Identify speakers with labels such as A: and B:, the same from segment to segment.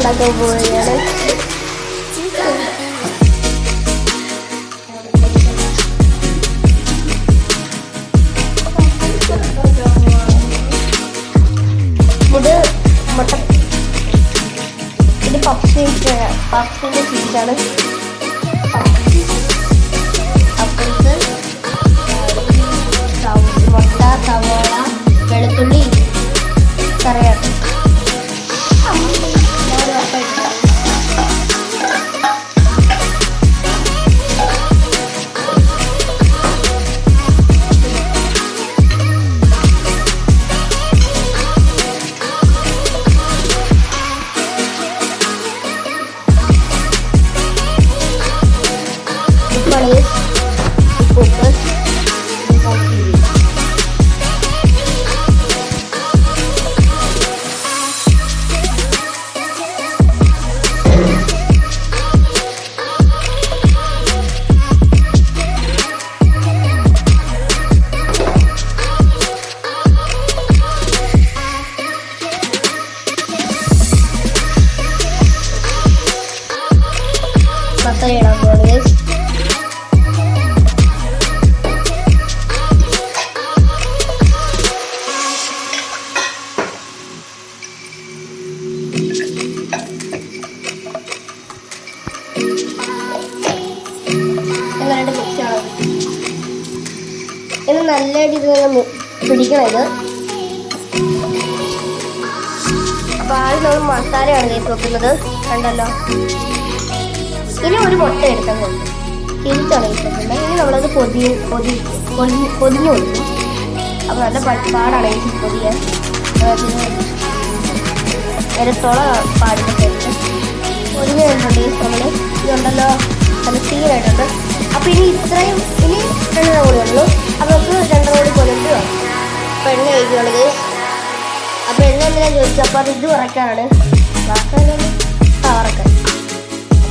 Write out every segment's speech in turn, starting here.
A: ഉണ്ടാക്കാൻ പോവുകയാണ്. ഇത് മുട്ട, ഇത് പപ്സിൻ്റെ ചീസാണ്. അപ്പുറത്ത് മുട്ട, സവോള, വെളുത്തുള്ളി, കറിവേപ്പില. ഇടാൻ പോകുന്നത് എങ്ങനെയുണ്ട് മിക്സാണ്. ഇത് നല്ലതായിട്ട് ഇത് പിടിക്കണം. ഇത് അപ്പോൾ ആദ്യം നമ്മൾ മസാലയാണ് കേസ് വെക്കുന്നത്, കണ്ടല്ലോ. ഇനി ഒരു മുട്ട എടുക്കുന്നുണ്ട്, തിരിച്ചാണ് വെച്ചിട്ടുണ്ട്. ഇനി നമ്മളത് പൊതിഞ്ഞു കൊടുക്കും. അപ്പോൾ നല്ല പാടാണ് ഈ പൊതിയാൻ. നേരത്തോളം പാടിൻ്റെ പൊതിഞ്ഞ് കഴിഞ്ഞിട്ടുണ്ട്. നമ്മൾ ഇതുണ്ടല്ലോ നല്ല സീനായിട്ടുണ്ട്. അപ്പോൾ ഇനി ഇനി 2 കൂടി ഉള്ളൂ. അപ്പോൾ നമുക്ക് 2 കൂടി പൊതിഞ്ഞിട്ട് വേണം. അപ്പോൾ എണ്ണ കഴിക്കുള്ളത്. അപ്പോൾ എണ്ണ എന്തിനാണ് ചോദിച്ചത്? അപ്പോൾ അത് ഇത് വറക്കാനാണ്. വറക്കാൻ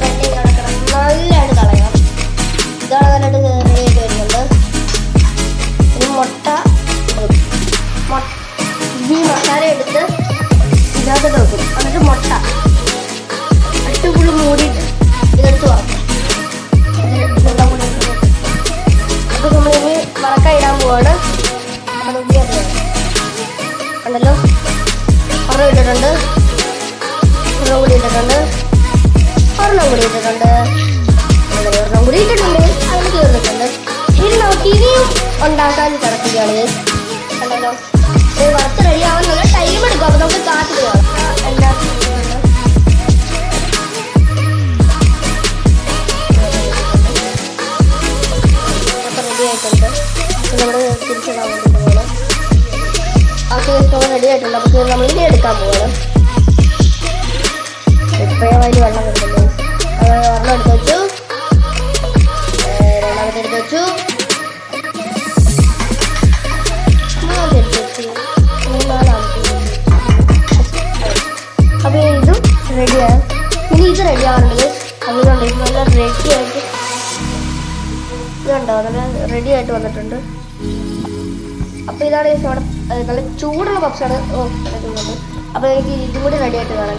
A: നല്ലതായിട്ട് കളയാം. ഇതാണ് നല്ലതായിട്ട് റെഡിയായിട്ട് വരുന്നുണ്ട്. ഇനി ഈ മസാല എടുത്ത് ഇതിനകത്ത് വെക്കും. എന്നിട്ട് മുട്ട അട്ടുപുളി മൂടിയിട്ട് ഇതെടുത്ത് വറക്കും. അപ്പോൾ നമ്മളിനി വറക്കാൻ ഇടാൻ പോവാണ്. അപ്പോൾ നോക്കിയത് ഉണ്ടല്ലോ, ഒരെണ്ണം ഇട്ടിട്ടുണ്ട്, ഒരെണ്ണം കൂടി ഇട്ടിട്ടുണ്ട്, ഒരെണ്ണം കൂടി ഇട്ടിട്ടുണ്ട്, ഒരെണ്ണം കൂടി ഇട്ടിട്ടുണ്ട്. അതിന് തീർന്നിട്ടുണ്ട്. ഇനി നമുക്ക് ഇനിയും ഉണ്ടാക്കാൻ കിടക്കുകയാണ്. കണ്ടല്ലോ, വറുത്ത് റെഡി ആവുന്നുള്ള ടൈം എടുക്കും. അപ്പോൾ നമുക്ക് കാത്തിട്ട് കാണാം. എല്ലാം അപ്പോൾ റെഡി ആയിട്ടുണ്ട്. നമ്മൾ തിരിച്ചിടാൻ വേണ്ടിയിട്ട് പോകണം. റെഡി ആയിട്ടുണ്ട്. അപ്പോൾ നമ്മൾ ഇനി എടുക്കാൻ പോകണം. ഇപ്പോഴും അതിൽ വെള്ളം കിട്ടുന്നു. ഒരെണ്ണം എടുത്ത് വെച്ചു, രണ്ടാമത്തെ എടുത്ത് വെച്ചു, മൂന്നാമത്തെ എടുത്ത് വെച്ചു, നാലാമത്തെ. അപ്പോൾ ഇതും റെഡിയാണ്. ഇനി ഇത് റെഡി ആവുന്നുണ്ട്. അതുകൊണ്ട് ഇത് നല്ല റെഡിയായിട്ട് ഇതുണ്ടോ, നല്ല റെഡി ആയിട്ട് വന്നിട്ടുണ്ട്. അപ്പോൾ ഇതാണ് നമ്മുടെ നല്ല ചൂടുള്ള പപ്സാണ്. അപ്പോൾ എനിക്ക് ഇതും കൂടി റെഡി ആയിട്ട് കാണാം.